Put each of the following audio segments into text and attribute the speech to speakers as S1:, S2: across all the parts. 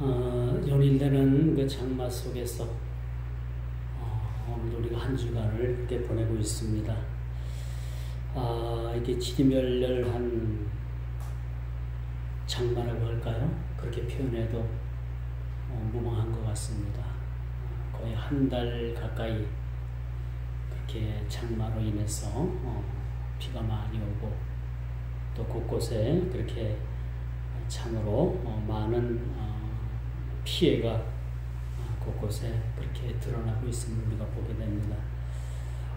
S1: 연일되는 그 장마 속에서 오늘 우리가 한 주간을 이렇게 보내고 있습니다. 이게 지리멸렬한 장마라고 할까요? 그렇게 표현해도 무방한 것 같습니다. 거의 한 달 가까이 그렇게 장마로 인해서 비가 많이 오고 또 곳곳에 그렇게 참으로 많은 피해가 곳곳에 그렇게 드러나고 있음을 우리가 보게 됩니다.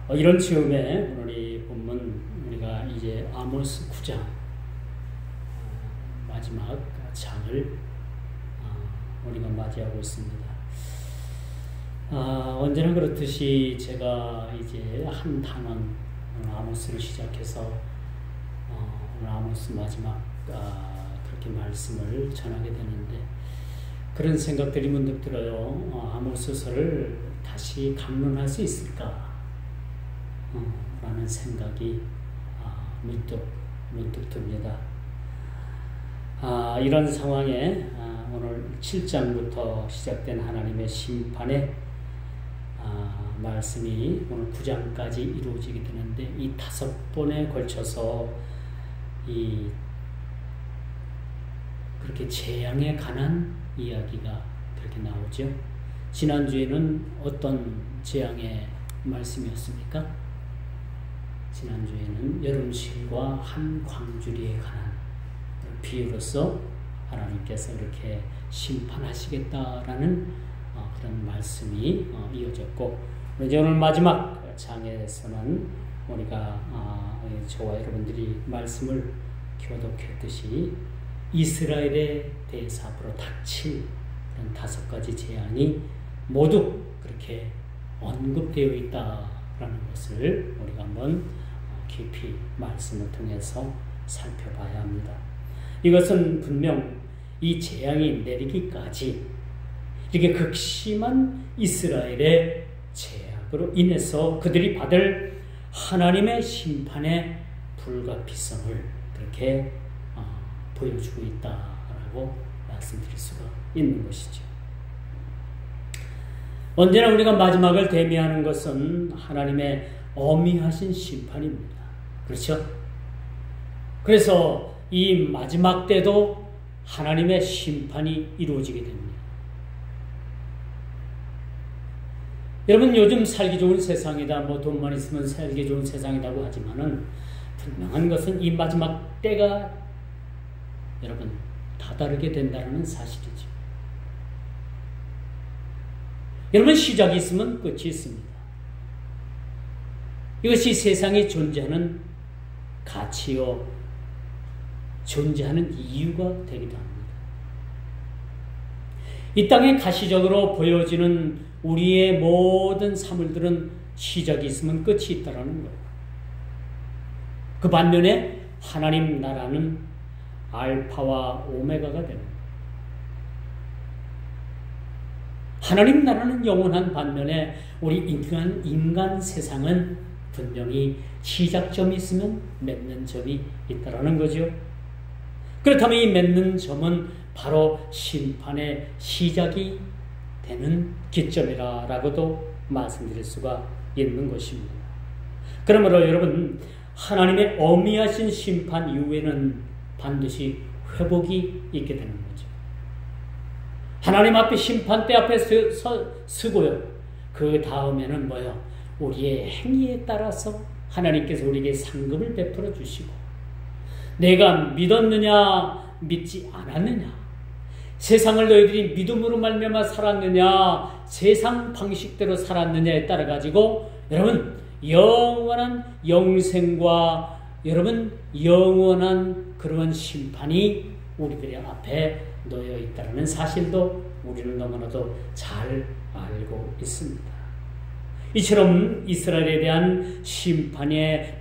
S1: 이런 즈음에 오늘 이 본문 우리가 이제 아모스 9장 마지막 장을 우리가 맞이하고 있습니다. 언제나 그렇듯이 제가 이제 한 단원 아모스를 시작해서 오늘 아모스 마지막 그렇게 말씀을 전하게 되는데 그런 생각들이 문득 들어요. 아모스서를 다시 강론할 수 있을까? 라는 생각이 문득 듭니다. 이런 상황에 오늘 7장부터 시작된 하나님의 심판의 말씀이 오늘 9장까지 이루어지게 되는데 이 5번에 걸쳐서 그렇게 재앙에 관한 이야기가 그렇게 나오죠. 지난주에는 어떤 재앙의 말씀이었습니까? 지난주에는 여름실과 한 광주리에 관한 비유로서 하나님께서 이렇게 심판하시겠다라는 그런 말씀이 이어졌고 이제 오늘 마지막 장에서는 우리가 저와 여러분들이 말씀을 교독했듯이 이스라엘에 대해서 앞으로 닥칠 그런 5가지 재앙이 모두 그렇게 언급되어 있다라는 것을 우리가 한번 깊이 말씀을 통해서 살펴봐야 합니다. 이것은 분명 이 재앙이 내리기까지 이렇게 극심한 이스라엘의 죄악으로 인해서 그들이 받을 하나님의 심판의 불가피성을 그렇게 보여주고 있다라고 말씀드릴 수가 있는 것이죠. 언제나 우리가 마지막을 대미하는 것은 하나님의 어미하신 심판입니다. 그렇죠? 그래서 이 마지막 때도 하나님의 심판이 이루어지게 됩니다. 여러분 요즘 살기 좋은 세상이다, 돈만 있으면 살기 좋은 세상이라고 하지만은 분명한 것은 이 마지막 때가 여러분 다다르게 된다는 사실이죠. 여러분 시작이 있으면 끝이 있습니다. 이것이 세상에 존재하는 가치요 존재하는 이유가 되기도 합니다. 이 땅에 가시적으로 보여지는 우리의 모든 사물들은 시작이 있으면 끝이 있다라는 거예요. 그 반면에 하나님 나라는 알파와 오메가가 됩니다. 하나님 나라는 영원한 반면에 우리 인간 세상은 분명히 시작점이 있으면 맺는 점이 있다라는 거죠. 그렇다면 이 맺는 점은 바로 심판의 시작이 되는 기점이라고도 말씀드릴 수가 있는 것입니다. 그러므로 여러분 하나님의 어미하신 심판 이후에는 반드시 회복이 있게 되는 거죠. 하나님 앞에 심판대 앞에 서고요. 그 다음에는 뭐요? 우리의 행위에 따라서 하나님께서 우리에게 상급을 베풀어 주시고 내가 믿었느냐 믿지 않았느냐 세상을 너희들이 믿음으로 말미암아 살았느냐 세상 방식대로 살았느냐에 따라 가지고 여러분 영원한 영생과 여러분 영원한 그런 심판이 우리들의 앞에 놓여 있다는 사실도 우리는 너무나도 잘 알고 있습니다. 이처럼 이스라엘에 대한 심판이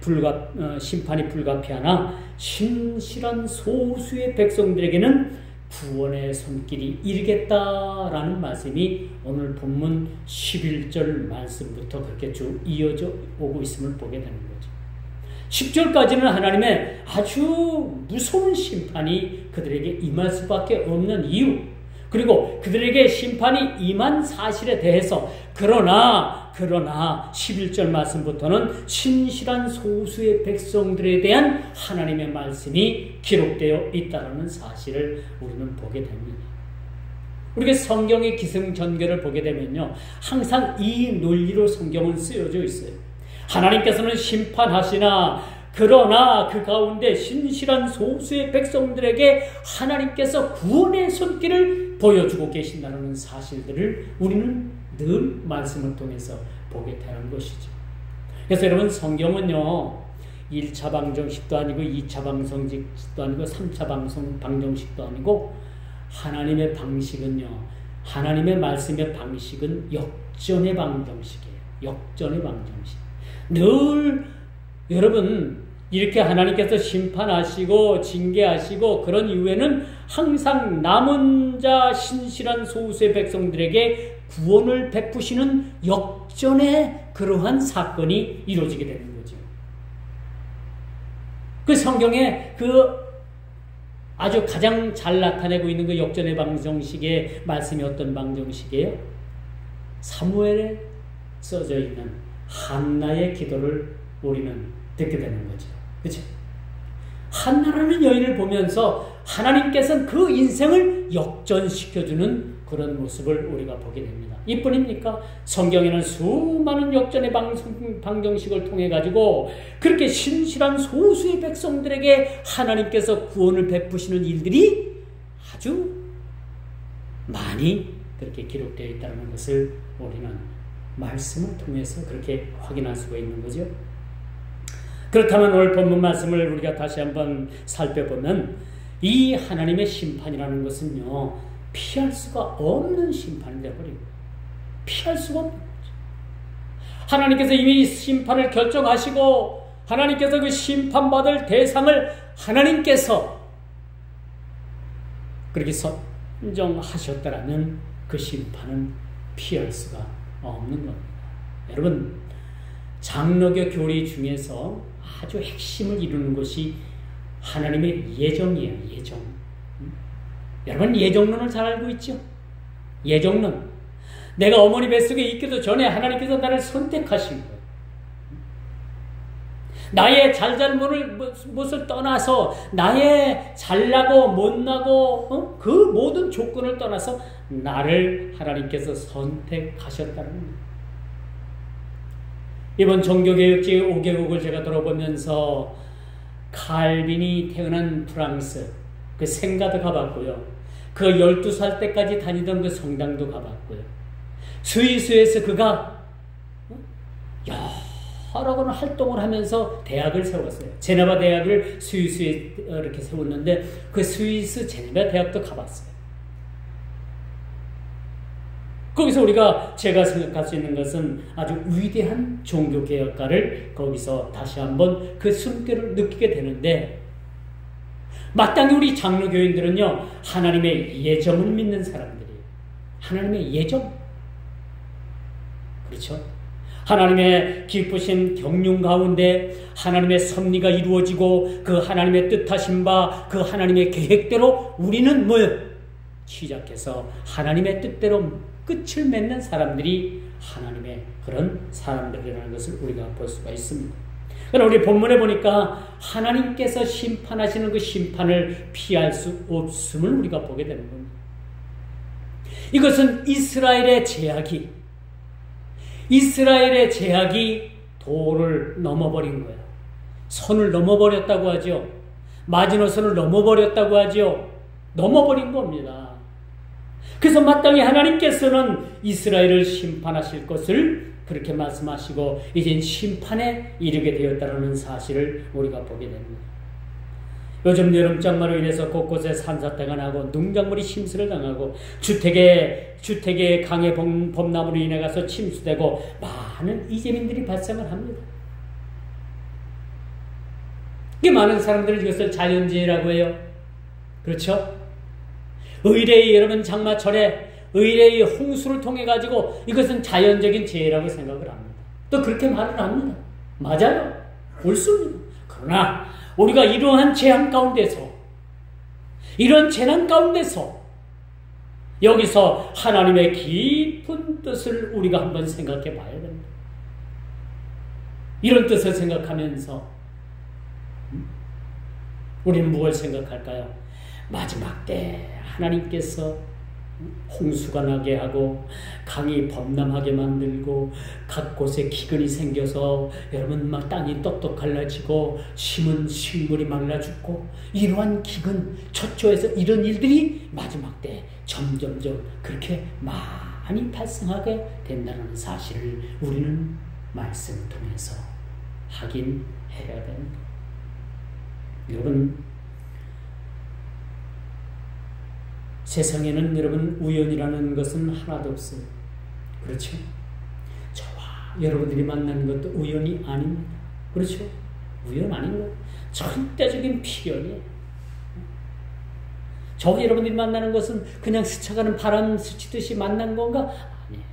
S1: 불가피하나 신실한 소수의 백성들에게는 구원의 손길이 이르겠다라는 말씀이 오늘 본문 11절 말씀부터 그렇게 쭉 이어져 오고 있음을 보게 되는 거죠. 10절까지는 하나님의 아주 무서운 심판이 그들에게 임할 수밖에 없는 이유, 그리고 그들에게 심판이 임한 사실에 대해서 그러나 11절 말씀부터는 신실한 소수의 백성들에 대한 하나님의 말씀이 기록되어 있다는 사실을 우리는 보게 됩니다. 우리가 성경의 기승전결을 보게 되면요, 항상 이 논리로 성경은 쓰여져 있어요. 하나님께서는 심판하시나 그러나 그 가운데 신실한 소수의 백성들에게 하나님께서 구원의 손길을 보여주고 계신다는 사실들을 우리는 늘 말씀을 통해서 보게 되는 것이죠. 그래서 여러분, 성경은요 1차 방정식도 아니고 2차 방정식도 아니고 3차 방정식도 아니고 하나님의 방식은요, 하나님의 말씀의 방식은 역전의 방정식이에요. 역전의 방정식. 늘 여러분 이렇게 하나님께서 심판하시고 징계하시고 그런 이후에는 항상 남은 자 신실한 소수의 백성들에게 구원을 베푸시는 역전의 그러한 사건이 이루어지게 되는 거죠. 그 성경에 그 아주 가장 잘 나타내고 있는 그 역전의 방정식의 말씀이 어떤 방정식이에요? 사무엘에 써져 있는 한나의 기도를 우리는 듣게 되는 거죠. 그렇죠? 한나라는 여인을 보면서 하나님께서는 그 인생을 역전시켜주는 그런 모습을 우리가 보게 됩니다. 이뿐입니까? 성경에는 수많은 역전의 방정식을 통해 가지고 그렇게 신실한 소수의 백성들에게 하나님께서 구원을 베푸시는 일들이 아주 많이 그렇게 기록되어 있다는 것을 우리는 말씀을 통해서 그렇게 확인할 수가 있는 거죠. 그렇다면 오늘 본문 말씀을 우리가 다시 한번 살펴보면 이 하나님의 심판이라는 것은요, 피할 수가 없는 심판이 되어버립니다. 피할 수가 없는 거죠. 하나님께서 이미 심판을 결정하시고 하나님께서 그 심판받을 대상을 하나님께서 그렇게 선정하셨다라면 그 심판은 피할 수가 없는 겁니다. 여러분, 장로교 교리 중에서 아주 핵심을 이루는 것이 하나님의 예정이에요. 예정. 여러분, 예정론을 잘 알고 있죠? 예정론. 내가 어머니 뱃속에 있기도 전에 하나님께서 나를 선택하신 거예요. 나의 잘잘못을 떠나서 나의 잘나고 못나고 그 모든 조건을 떠나서 나를 하나님께서 선택하셨다는 거예요. 이번 종교개혁주의 5개국을 제가 돌아보면서 칼빈이 태어난 프랑스 그 생가도 가봤고요. 그 12살 때까지 다니던 그 성당도 가봤고요. 스위스에서 그가 여러 번 활동을 하면서 대학을 세웠어요. 제네바 대학을 스위스에 이렇게 세웠는데 그 스위스 제네바 대학도 가봤어요. 거기서 제가 생각할 수 있는 것은 아주 위대한 종교개혁가를 거기서 다시 한번 그 숨결을 느끼게 되는데, 마땅히 우리 장로교인들은요, 하나님의 예정을 믿는 사람들이에요. 하나님의 예정. 그렇죠? 하나님의 기쁘신 경륜 가운데 하나님의 섭리가 이루어지고 그 하나님의 뜻하신 바 그 하나님의 계획대로 우리는 시작해서 하나님의 뜻대로 끝을 맺는 사람들이 하나님의 그런 사람들이라는 것을 우리가 볼 수가 있습니다. 그러나 우리 본문에 보니까 하나님께서 심판하시는 그 심판을 피할 수 없음을 우리가 보게 되는 겁니다. 이것은 이스라엘의 제약이 도를 넘어버린 거예요. 선을 넘어버렸다고 하죠. 마지노선을 넘어버렸다고 하죠. 넘어버린 겁니다. 그래서 마땅히 하나님께서는 이스라엘을 심판하실 것을 그렇게 말씀하시고 이젠 심판에 이르게 되었다는 사실을 우리가 보게 됩니다. 요즘 여름장마로 인해서 곳곳에 산사태가 나고 농작물이 침수를 당하고 주택의 강의 범람으로 인해 가서 침수되고 많은 이재민들이 발생을 합니다. 이 많은 사람들은 이것을 자연재해라고 해요. 그렇죠? 의뢰의 여러분 장마철에 의뢰의 홍수를 통해 가지고 이것은 자연적인 재해라고 생각을 합니다. 또 그렇게 말을 합니다. 맞아요. 옳습니다. 그러나 우리가 이러한 재앙 가운데서, 이런 재난 가운데서 여기서 하나님의 깊은 뜻을 우리가 한번 생각해 봐야 됩니다. 이런 뜻을 생각하면서 우리는 무엇을 생각할까요? 마지막 때 하나님께서 홍수가 나게 하고 강이 범람하게 만들고 각 곳에 기근이 생겨서 여러분 막 땅이 떡떡 갈라지고 심은 식물이 말라 죽고 이러한 기근 초초에서 이런 일들이 마지막 때 점점점 그렇게 많이 발생하게 된다는 사실을 우리는 말씀을 통해서 확인해야 됩니다. 여러분, 세상에는 여러분 우연이라는 것은 하나도 없어요. 그렇죠? 저와 여러분들이 만나는 것도 우연이 아닙니다. 그렇죠? 우연 아닌 거 절대적인 필연이에요. 저와 여러분들이 만나는 것은 그냥 스쳐가는 바람 스치듯이 만난 건가? 아니에요.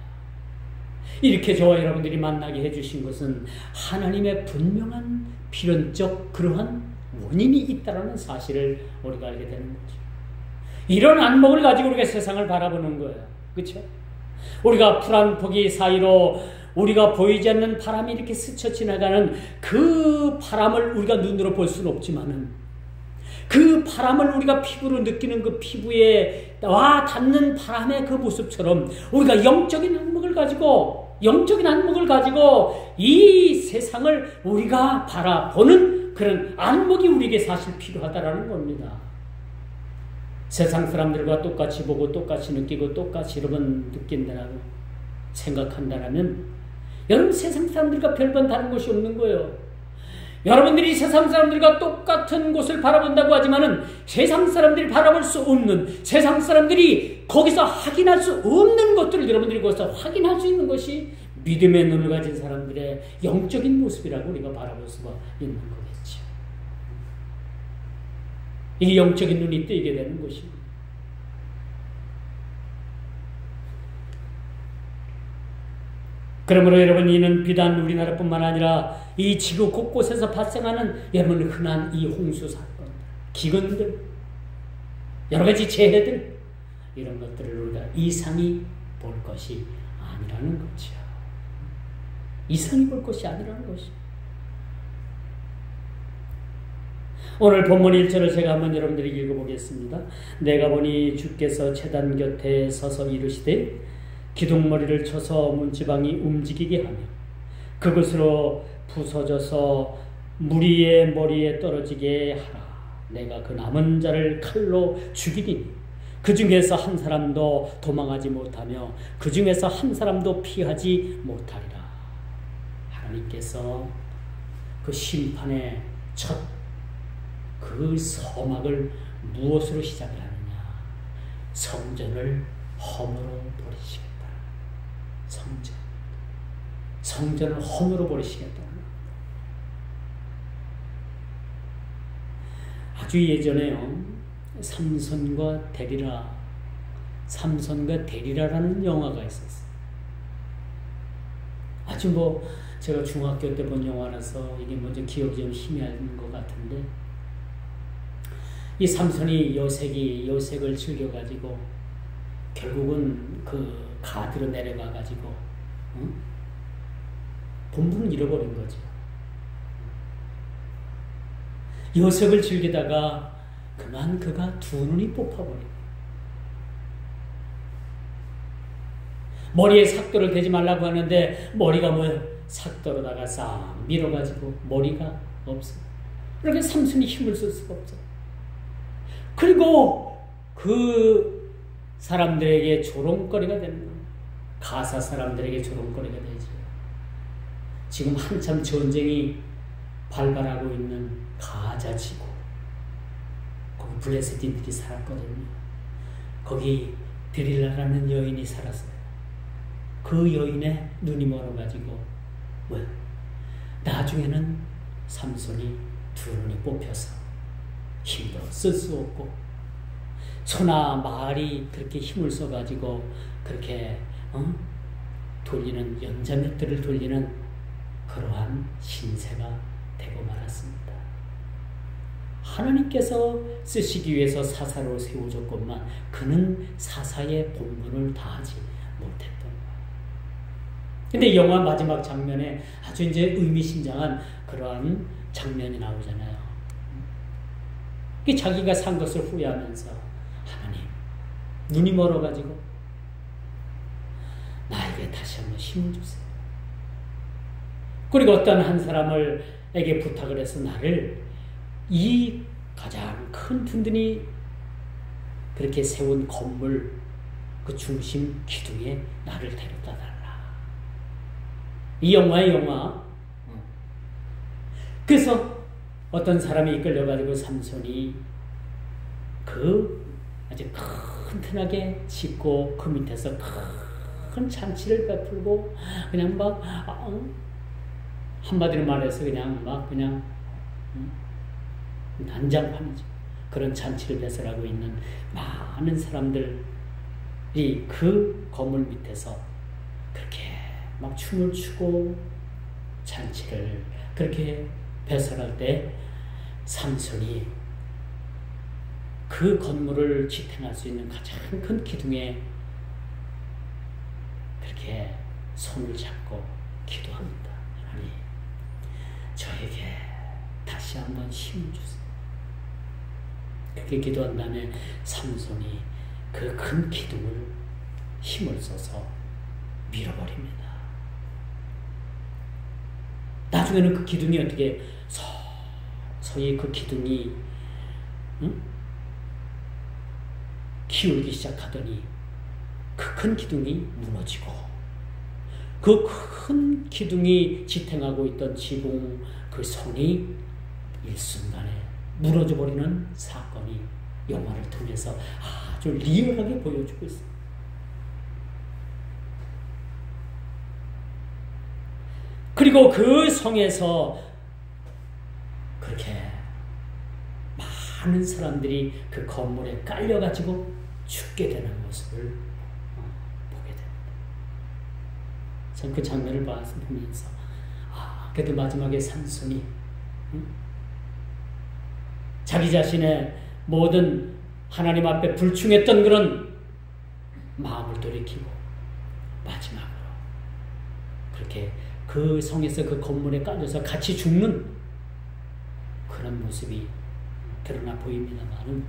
S1: 이렇게 저와 여러분들이 만나게 해주신 것은 하나님의 분명한 필연적 그러한 원인이 있다는 사실을 우리가 알게 되는 거죠. 이런 안목을 가지고 우리가 세상을 바라보는 거예요. 그렇죠? 우리가 푸른 포기 사이로 우리가 보이지 않는 바람이 이렇게 스쳐 지나가는 그 바람을 우리가 눈으로 볼 수는 없지만은 그 바람을 우리가 피부로 느끼는 그 피부에 와 닿는 바람의 그 모습처럼 우리가 영적인 안목을 가지고 이 세상을 우리가 바라보는 그런 안목이 우리에게 사실 필요하다라는 겁니다. 세상 사람들과 똑같이 보고 똑같이 느끼고 똑같이 여러분 느낀다라고 생각한다면 여러분 세상 사람들과 별반 다른 것이 없는 거예요. 여러분들이 세상 사람들과 똑같은 곳을 바라본다고 하지만은 세상 사람들이 바라볼 수 없는 세상 사람들이 거기서 확인할 수 없는 것들을 여러분들이 거기서 확인할 수 있는 것이 믿음의 눈을 가진 사람들의 영적인 모습이라고 우리가 바라볼 수가 있는 거겠죠. 이게 영적인 눈이 뜨이게 되는 것입니다. 그러므로 여러분 이는 비단 우리나라뿐만 아니라 이 지구 곳곳에서 발생하는 여러분 흔한 이 홍수 사건, 기근들, 여러 가지 재해들 이런 것들을 우리가 이상히 볼 것이 아니라는 거죠. 이상히 볼 것이 아니라는 것입니다. 오늘 본문 1절을 제가 한번 여러분들에게 읽어보겠습니다. 내가 보니 주께서 제단 곁에 서서 이르시되 기둥머리를 쳐서 문지방이 움직이게 하며 그것으로 부서져서 무리의 머리에 떨어지게 하라. 내가 그 남은 자를 칼로 죽이니 그 중에서 한 사람도 도망하지 못하며 그 중에서 한 사람도 피하지 못하리라. 하나님께서 그 심판의 첫 그 서막을 무엇으로 시작을 하느냐? 성전을 허물어 버리시겠다. 성전을 허물어 버리시겠다. 아주 예전에요, 삼손과 데리라라는 영화가 있었어요. 아주 제가 중학교 때 본 영화라서 이게 먼저 기억이 좀 희미한 것 같은데, 이 삼손이 요색을 즐겨가지고 결국은 그 가드로 내려가가지고 본분을 잃어버린 거죠. 요색을 즐기다가 그만 그가 두 눈이 뽑혀버린 머리에 삭도를 대지 말라고 하는데 머리가 삭도로다가 싹 밀어가지고 머리가 없어. 그렇게 삼손이 힘을 쓸 수가 없어. 그리고 그 사람들에게 조롱거리가 되는 거예요. 가사 사람들에게 조롱거리가 되죠. 지금 한참 전쟁이 발발하고 있는 가자 지구, 거기 블레셋인들이 살았거든요. 거기 데릴라라는 여인이 살았어요. 그 여인의 눈이 멀어가지고 나중에는 삼손이 두 눈이 뽑혀서 힘도 쓸 수 없고 소나 말이 그렇게 힘을 써가지고 그렇게 돌리는 연자맷들을 돌리는 그러한 신세가 되고 말았습니다. 하나님께서 쓰시기 위해서 사사로 세워졌건만 그는 사사의 본분을 다하지 못했던 거예요. 근데 영화 마지막 장면에 아주 이제 의미심장한 그러한 장면이 나오잖아요. 자기가 산 것을 후회하면서 하나님, 눈이 멀어가지고 나에게 다시 한번 힘을 주세요. 그리고 어떤 한 사람에게 부탁을 해서 나를 이 가장 큰 든든히 그렇게 세운 건물 그 중심 기둥에 나를 데려다 달라. 이 영화의 영화. 그래서 어떤 사람이 이끌려가지고 삼손이 그 아주 튼튼하게 짓고 그 밑에서 큰 잔치를 베풀고 그냥 막 한마디로 말해서 그냥 난장판이죠. 그런 잔치를 배설하고 있는 많은 사람들이 그 건물 밑에서 그렇게 막 춤을 추고 잔치를 그렇게 배설할 때 삼손이 그 건물을 지탱할 수 있는 가장 큰 기둥에 그렇게 손을 잡고 기도합니다. 하나님, 저에게 다시 한번 힘을 주세요. 그렇게 기도한 다음에 삼손이 그 큰 기둥을 힘을 써서 밀어버립니다. 나중에는 그 기둥이 어떻게 서서히 그 기둥이 기울기 시작하더니 그 큰 기둥이 무너지고 그 큰 기둥이 지탱하고 있던 지붕 그 성이 일순간에 무너져 버리는 사건이 영화를 통해서 아주 리얼하게 보여주고 있습니다. 그리고 그 성에서 그렇게 많은 사람들이 그 건물에 깔려가지고 죽게 되는 모습을 보게 됩니다. 전 그 장면을 보면서 그래도 마지막에 삼손이 자기 자신의 모든 하나님 앞에 불충했던 그런 마음을 돌이키고 마지막으로 그렇게 그 성에서 그 건물에 깔려서 같이 죽는 그런 모습이 드러나 보입니다만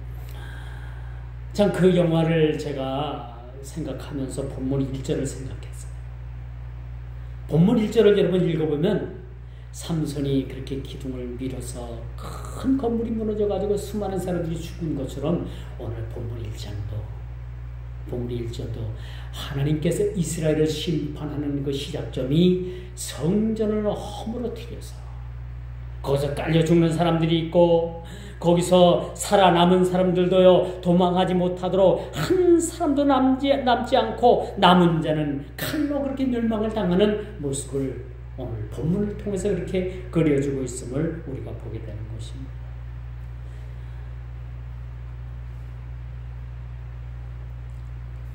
S1: 참 그 영화를 제가 생각하면서 본문 1절을 생각했어요. 본문 1절을 여러분 읽어보면 삼손이 그렇게 기둥을 밀어서 큰 건물이 무너져가지고 수많은 사람들이 죽은 것처럼 오늘 본문 1절도 하나님께서 이스라엘을 심판하는 그 시작점이 성전을 허물어뜨려서 거기서 깔려 죽는 사람들이 있고 거기서 살아남은 사람들도요 도망하지 못하도록 한 사람도 남지 않고 남은 자는 칼로 그렇게 멸망을 당하는 모습을 오늘 본문을 통해서 그렇게 그려주고 있음을 우리가 보게 되는 것입니다.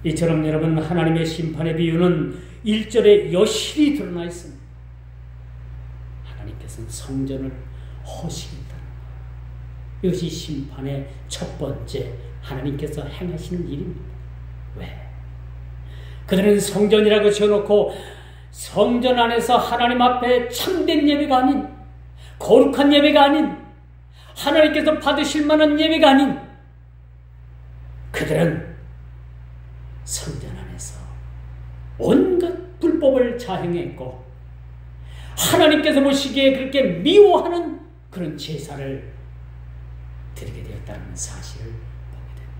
S1: 이처럼 여러분 하나님의 심판의 비유는 1절에 여실히 드러나 있습니다. 하나님께서는 성전을 허시겠다는 것. 이것이 심판의 첫 번째 하나님께서 행하시는 일입니다. 왜? 그들은 성전이라고 지어놓고 성전 안에서 하나님 앞에 참된 예배가 아닌 거룩한 예배가 아닌 하나님께서 받으실 만한 예배가 아닌 그들은 성전 안에서 온갖 불법을 자행했고 하나님께서 보시기에 그렇게 미워하는 그런 제사를 드리게 되었다는 사실을 보게 됩니다.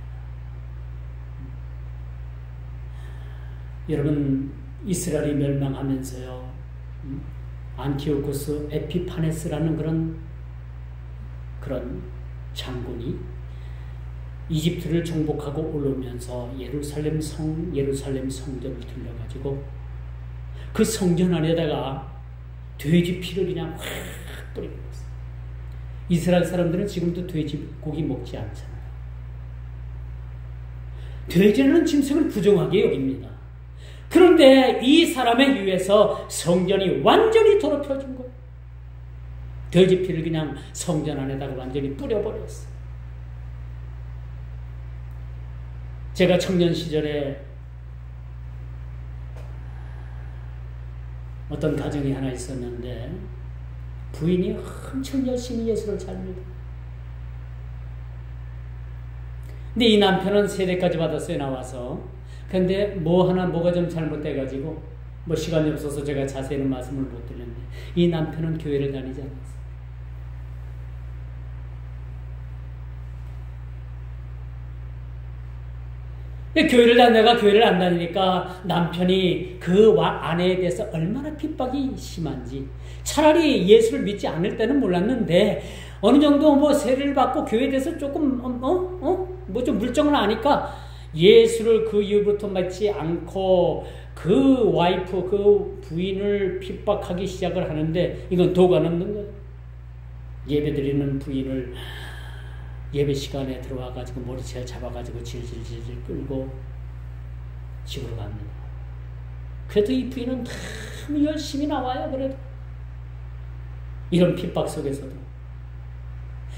S1: 여러분 이스라엘이 멸망하면서요 안티오코스 에피파네스라는 그런 장군이 이집트를 정복하고 올라오면서 예루살렘 성전을 들려가지고 그 성전 안에다가 돼지 피를 그냥 확 뿌리고 있어요. 이스라엘 사람들은 지금도 돼지고기 먹지 않잖아요. 돼지라는 짐승을 부정하게 여깁니다. 그런데 이 사람에 의해서 성전이 완전히 더럽혀진 거예요. 돼지 피를 그냥 성전 안에다가 완전히 뿌려버렸어요. 제가 청년 시절에 어떤 가정이 하나 있었는데 부인이 엄청 열심히 예수를 줍니다. 근데 이 남편은 세례까지 받았어요, 나와서. 근데 뭐가 좀 잘못돼가지고 시간이 없어서 제가 자세히는 말씀을 못 드렸는데 이 남편은 교회를 다니지 않았어요. 내가 교회를 안 다니니까 남편이 그 아내에 대해서 얼마나 핍박이 심한지, 차라리 예수를 믿지 않을 때는 몰랐는데 어느 정도 세례를 받고 교회에 대해서 조금 좀 물정을 아니까 예수를 그 이후부터 믿지 않고 그 와이프, 그 부인을 핍박하기 시작을 하는데 이건 도가 넘는 거예요. 예배 드리는 부인을 예배 시간에 들어와가지고 머리채 잡아가지고 질질질질 끌고 집으로 갑니다. 그래도 이 부인은 참 열심히 나와요. 그래도 이런 핍박 속에서도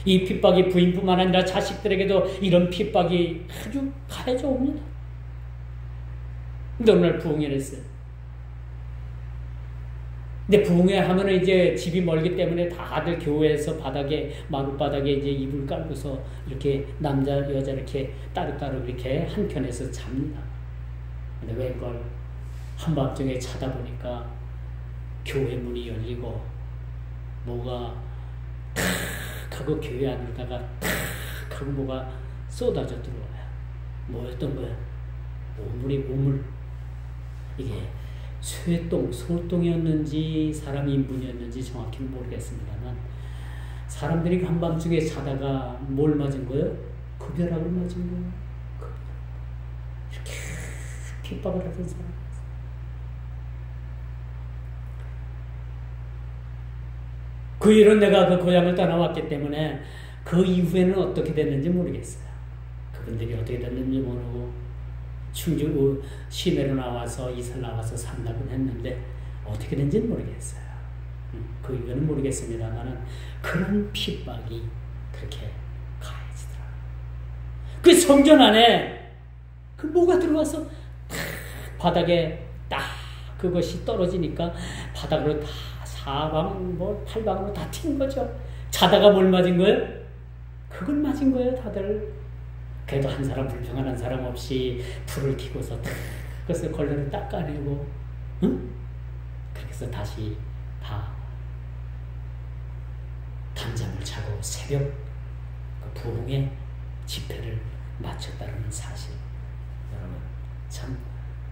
S1: 이 핍박이 부인뿐만 아니라 자식들에게도 이런 핍박이 아주 가해져 옵니다. 근데 어느 날 부흥회를 했어요. 근데 부흥회 하면은 이제 집이 멀기 때문에 다들 교회에서 마룻바닥에 이제 이불 깔고서 이렇게 남자, 여자 이렇게 따로따로 이렇게 한 켠에서 잡니다. 근데 웬걸 한밤중에 자다 보니까 교회 문이 열리고 뭐가 탁 하고 교회 안으로다가 탁 하고 뭐가 쏟아져 들어와요. 뭐였던 거야? 우물. 이게 소똥이었는지 사람 인분이었는지 정확히는 모르겠습니다만 사람들이 한밤중에 자다가 뭘 맞은 거예요? 급여락을 맞은 거예요. 이렇게 핍박을 하던 사람. 그 일은 내가 그 고향을 떠나왔기 때문에 그 이후에는 어떻게 됐는지 모르겠어요. 그분들이 어떻게 됐는지 모르고 충주 시내로 나와서 이사를 나와서 산다고 했는데 어떻게 된지는 모르겠어요. 그 이유는 모르겠습니다만 그런 핍박이 그렇게 가해지더라고요. 그 성전 안에 그 뭐가 들어와서 탁 바닥에 딱 그것이 떨어지니까 바닥으로 다 사방 팔방으로 다 튄 거죠. 자다가 뭘 맞은 거예요? 그걸 맞은 거예요, 다들. 그래도 한 사람 불평한 한 사람 없이 불을 켜고서 그것을 걸레를 닦아내고, 그래서 다시 다 단잠을 자고 새벽 그 부흥의 집회를 마쳤다는 사실. 여러분, 참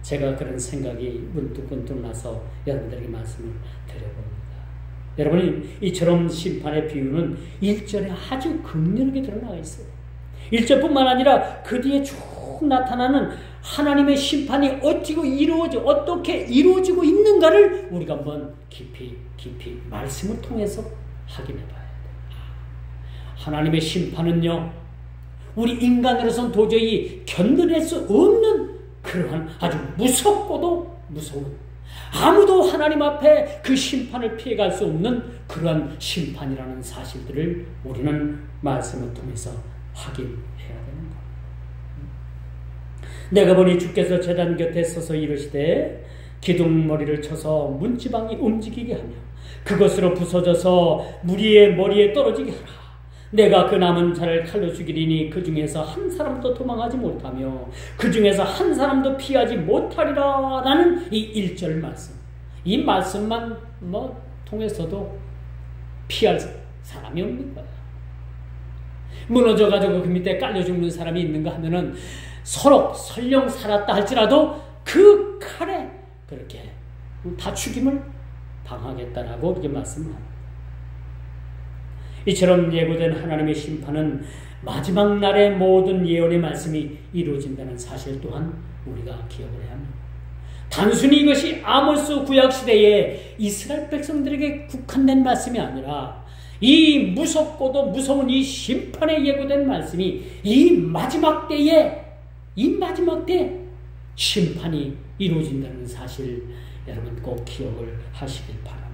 S1: 제가 그런 생각이 문득 나서 여러분들에게 말씀을 드려봅니다. 여러분이 이처럼 심판의 비유는 1절에 아주 극렬하게 드러나가 있어요. 1절뿐만 아니라 그 뒤에 쭉 나타나는 하나님의 심판이 어떻게 이루어지고 있는가를 우리가 한번 깊이 말씀을 통해서 확인해 봐야 돼요. 하나님의 심판은요, 우리 인간으로서는 도저히 견뎌낼 수 없는 그러한 아주 무섭고도 무서운, 아무도 하나님 앞에 그 심판을 피해갈 수 없는 그러한 심판이라는 사실들을 우리는 말씀을 통해서 확인해야 되는 겁니다. 내가 보니 주께서 제단 곁에 서서 이르시되 기둥머리를 쳐서 문지방이 움직이게 하며 그것으로 부서져서 무리의 머리에 떨어지게 하라. 내가 그 남은 자를 칼로 죽이리니 그 중에서 한 사람도 도망하지 못하며 그 중에서 한 사람도 피하지 못하리라. 라는 이 1절 말씀, 이 말씀만 통해서도 피할 사람이 없는 거야. 무너져가지고 그 밑에 깔려 죽는 사람이 있는가 하면은 설령 살았다 할지라도 그 칼에 그렇게 다 죽임을 당하겠다라고 이렇게 말씀합니다. 이처럼 예고된 하나님의 심판은 마지막 날의 모든 예언의 말씀이 이루어진다는 사실 또한 우리가 기억을 해야 합니다. 단순히 이것이 아모스 구약시대에 이스라엘 백성들에게 국한된 말씀이 아니라 이 무섭고도 무서운 이 심판에 예고된 말씀이 이 마지막 때 심판이 이루어진다는 사실 여러분 꼭 기억을 하시길 바랍니다.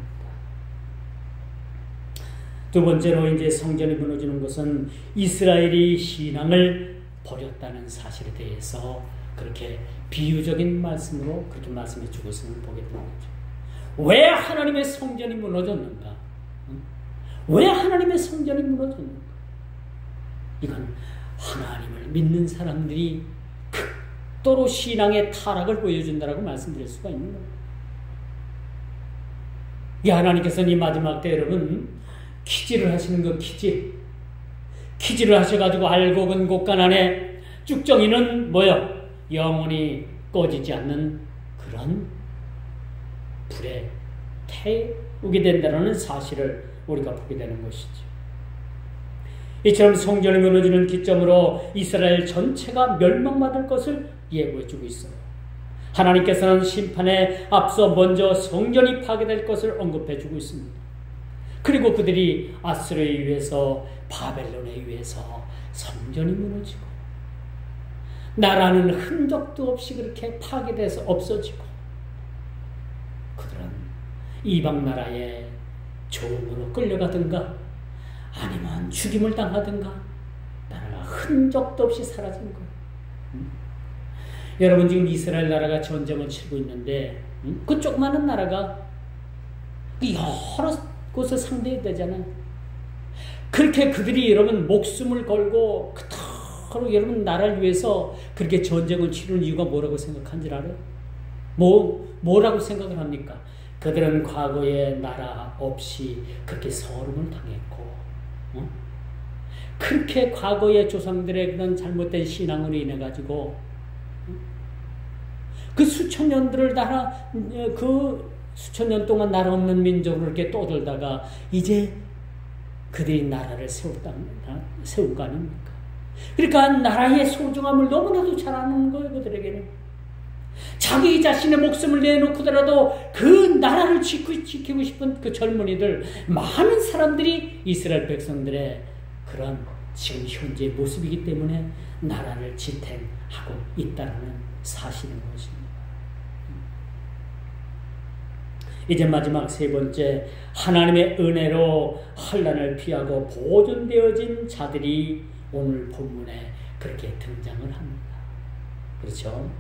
S1: 두 번째로 이제 성전이 무너지는 것은 이스라엘이 신앙을 버렸다는 사실에 대해서 그렇게 비유적인 말씀으로 그렇게 말씀해 주고 있음을 보게 되는 거죠. 왜 하나님의 성전이 무너졌는가? 왜 하나님의 성전이 무너졌는가? 이건 하나님을 믿는 사람들이 극도로 신앙의 타락을 보여준다라고 말씀드릴 수가 있는 거예요. 이 하나님께서는 이 마지막 때 여러분 키질을 하시는 거 키질을 하셔가지고 알곡은 곳간 안에 쭉정이는 뭐요? 영원히 꺼지지 않는 그런 불에 태우게 된다는 사실을 우리가 보게 되는 것이죠. 이처럼 성전이 무너지는 기점으로 이스라엘 전체가 멸망받을 것을 예고해주고 있어요. 하나님께서는 심판에 앞서 먼저 성전이 파괴될 것을 언급해주고 있습니다. 그리고 그들이 아수르에 의해서 바벨론에 의해서 성전이 무너지고 나라는 흔적도 없이 그렇게 파괴돼서 없어지고 그들은 이방 나라의 종으로 끌려가든가 아니면 죽임을 당하든가 나라가 흔적도 없이 사라진 거예요. 여러분 지금 이스라엘 나라가 전쟁을 치르고 있는데 그 조그마한 나라가 여러 곳을 상대해야 되잖아요. 그렇게 그들이 여러분 목숨을 걸고 그토록 여러분 나라를 위해서 그렇게 전쟁을 치르는 이유가 뭐라고 생각한지 알아요? 뭐라고 생각을 합니까? 그들은 과거에 나라 없이 그렇게 서름을 당했고 그렇게 과거의 조상들의 그런 잘못된 신앙으로 인해 가지고 그 수천 년들을 그 수천 년 동안 나라 없는 민족으로 이렇게 떠들다가 이제 그들이 나라를 세운 거 아닙니까? 그러니까 나라의 소중함을 너무나도 잘 아는 거예요. 그들에게는 자기 자신의 목숨을 내놓고더라도 그 나라를 지키고 싶은 그 젊은이들 많은 사람들이 이스라엘 백성들의 그런 지금 현재의 모습이기 때문에 나라를 지탱하고 있다는 사실인 것입니다. 이제 마지막 세 번째, 하나님의 은혜로 환난을 피하고 보존되어진 자들이 오늘 본문에 그렇게 등장을 합니다. 그렇죠?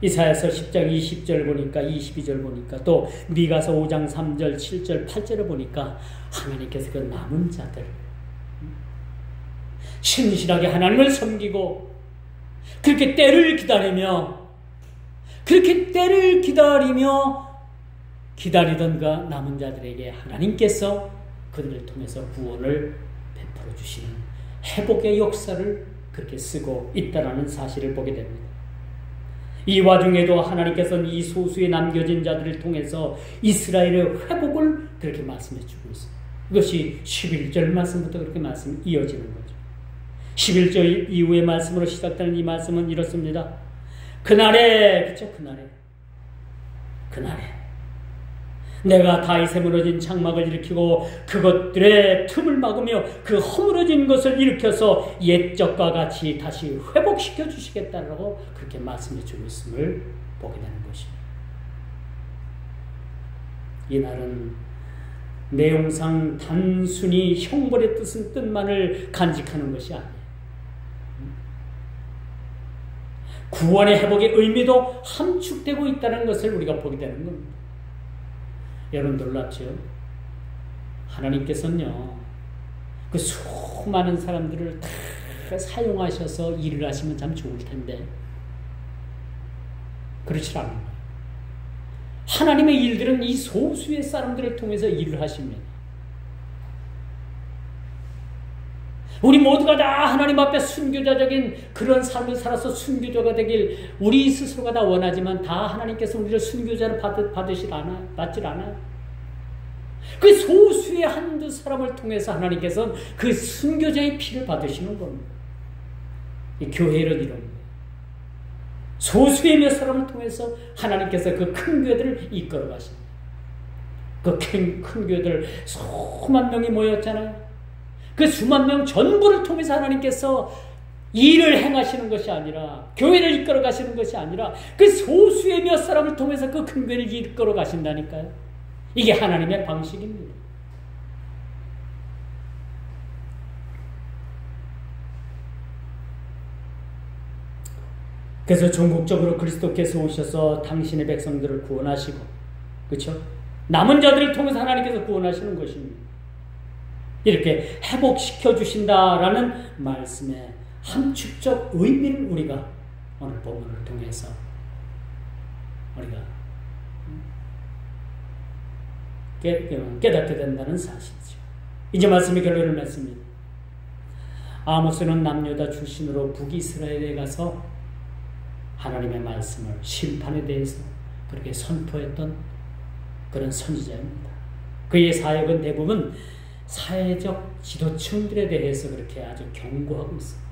S1: 이사야서 10장 20절 보니까 22절 보니까 또 미가서 5장 3절 7절 8절을 보니까 하나님께서 그 남은 자들 신실하게 하나님을 섬기고 그렇게 때를 기다리며 기다리던 그 남은 자들에게 하나님께서 그들을 통해서 구원을 베풀어 주시는 회복의 역사를 그렇게 쓰고 있다는 사실을 보게 됩니다. 이 와중에도 하나님께서는 이 소수에 남겨진 자들을 통해서 이스라엘의 회복을 그렇게 말씀해 주고 있습니다. 이것이 11절 말씀부터 그렇게 말씀이 이어지는 거죠. 11절 이후의 말씀으로 시작되는 이 말씀은 이렇습니다. 그날에 내가 다윗에 무너진 장막을 일으키고 그것들의 틈을 막으며 그 허물어진 것을 일으켜서 옛적과 같이 다시 회복시켜 주시겠다라고 그렇게 말씀해 주고 있음을 보게 되는 것입니다. 이날은 내용상 단순히 형벌의 뜻만을 간직하는 것이 아니에요. 구원의 회복의 의미도 함축되고 있다는 것을 우리가 보게 되는 겁니다. 여러분 놀랍죠? 하나님께서는요, 그 수많은 사람들을 다 사용하셔서 일을 하시면 참 좋을 텐데, 그렇지 않은 거예요. 하나님의 일들은 이 소수의 사람들을 통해서 일을 하십니다. 우리 모두가 다 하나님 앞에 순교자적인 그런 삶을 살아서 순교자가 되길 우리 스스로가 다 원하지만 다 하나님께서 우리를 순교자를 받질 않아요. 그 소수의 한두 사람을 통해서 하나님께서는 그 순교자의 피를 받으시는 겁니다. 이 교회는 이런 거예요. 소수의 몇 사람을 통해서 하나님께서 그 큰 교회들을 이끌어 가십니다. 그 큰 교회들 수만 명이 모였잖아요. 그 수만 명 전부를 통해서 하나님께서 일을 행하시는 것이 아니라 교회를 이끌어 가시는 것이 아니라 그 소수의 몇 사람을 통해서 그 큰 교회를 이끌어 가신다니까요. 이게 하나님의 방식입니다. 그래서 전국적으로 그리스도께서 오셔서 당신의 백성들을 구원하시고, 그렇죠? 남은 자들을 통해서 하나님께서 구원하시는 것입니다. 이렇게 회복시켜 주신다라는 말씀의 함축적 의미를 우리가 오늘 본문을 통해서 우리가 깨닫게 된다는 사실이죠. 이제 말씀이 결론을 맺습니다. 아모스는 남유다 출신으로 북이스라엘에 가서 하나님의 말씀을, 심판에 대해서 그렇게 선포했던 그런 선지자입니다. 그의 사역은 대부분 사회적 지도층들에 대해서 그렇게 아주 경고하고 있습니다.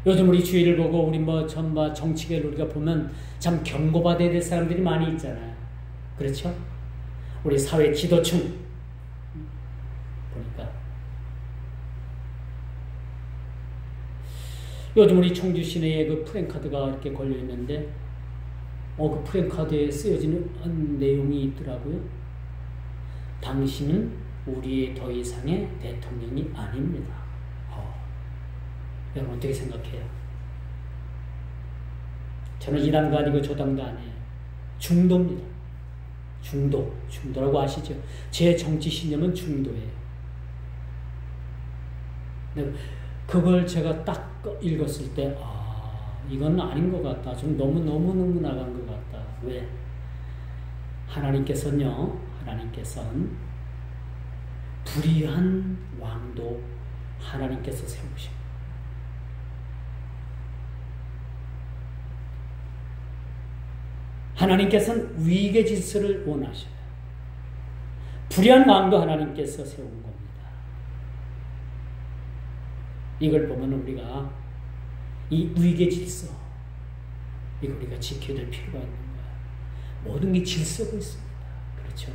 S1: 요즘 우리 주위를 보고 우리 전바 정치계를 우리가 보면 참 경고받아야 될 사람들이 많이 있잖아요. 그렇죠? 우리 사회 지도층 보니까 요즘 우리 청주 시내에 그 프랭카드가 이렇게 걸려 있는데 그 프랭카드에 쓰여지는 내용이 있더라고요. 당신은 우리의 더 이상의 대통령이 아닙니다. 여러분 어떻게 생각해요? 저는 이 당도 아니고 저 당도 아니에요. 중도입니다. 중도라고 아시죠? 제 정치 신념은 중도예요. 그걸 제가 딱 읽었을 때 이건 아닌 것 같다. 좀 너무 나간 것 같다. 왜? 하나님께서는 불의한 왕도 하나님께서 세우십니다. 하나님께서는 위계 질서를 원하셔요. 불의한 왕도 하나님께서 세운 겁니다. 이걸 보면 우리가 이 위계 질서, 이거 우리가 지켜야 될 필요가 있는 거야. 모든 게 질서가 있습니다. 그렇죠?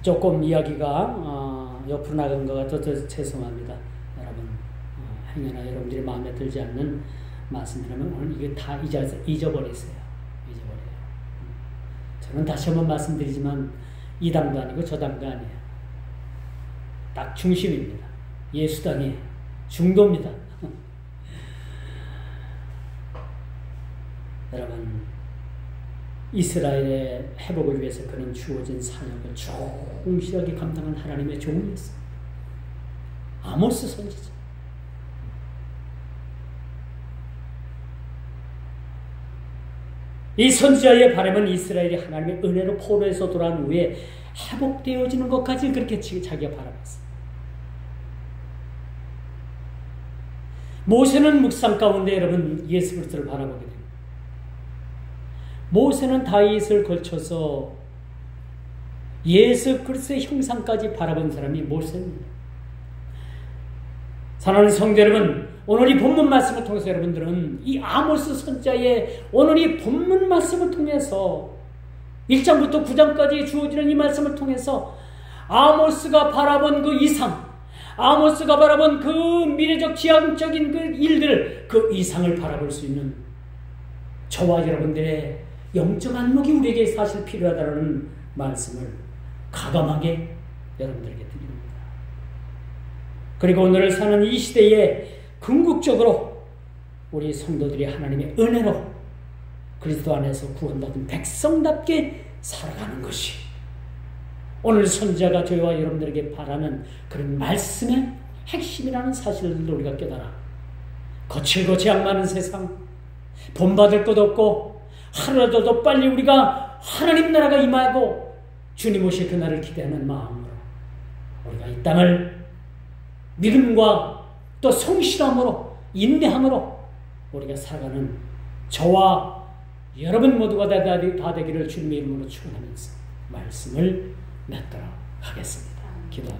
S1: 조금 이야기가 옆으로 나간 것 같아서 죄송합니다. 여러분, 행여나 여러분들이 마음에 들지 않는 말씀이라면 오늘 이게 다 잊어버리세요. 저는 다시 한번 말씀드리지만 이 당도 아니고 저 당도 아니에요. 딱 중심입니다. 예수당이에요. 중도입니다. 여러분, 이스라엘의 회복을 위해서 그는 주어진 사역을 충실하게 감당한 하나님의 종이었습니다. 아모스 선지자. 이 선지자의 바람은 이스라엘이 하나님의 은혜로 포로에서 돌아온 후에 회복되어지는 것까지 그렇게 자기가 바라봤어요. 모세는 묵상 가운데 여러분 예수 그리스도를 바라보게 됩니다. 모세는 다윗을 걸쳐서 예수 그리스도의 형상까지 바라본 사람이 모세입니다. 사랑하는 성도 여러분, 오늘 이 본문 말씀을 통해서 여러분들은 이 아모스 선지자의 오늘 이 본문 말씀을 통해서 1장부터 9장까지 주어지는 이 말씀을 통해서 아모스가 바라본 그 이상, 아모스가 바라본 그 미래적 지향적인 그 일들, 그 이상을 바라볼 수 있는 저와 여러분들의 영적 안목이 우리에게 사실 필요하다는 말씀을 과감하게 여러분들에게 드립니다. 그리고 오늘을 사는 이 시대에 궁극적으로 우리 성도들이 하나님의 은혜로 그리스도 안에서 구원받은 백성답게 살아가는 것이 오늘 선지자가 저희와 여러분들에게 바라는 그런 말씀의 핵심이라는 사실들도 우리가 깨달아 거칠고 재앙 많은 세상, 본받을 것 없고 하루라도 더 빨리 우리가 하나님 나라가 임하고 주님 오실 그날을 기대하는 마음으로 우리가 이 땅을 믿음과 또 성실함으로 인내함으로 우리가 살아가는 저와 여러분 모두가 다 되기를 주님의 이름으로 축원하면서 말씀을 맺도록 하겠습니다. 기도합니다.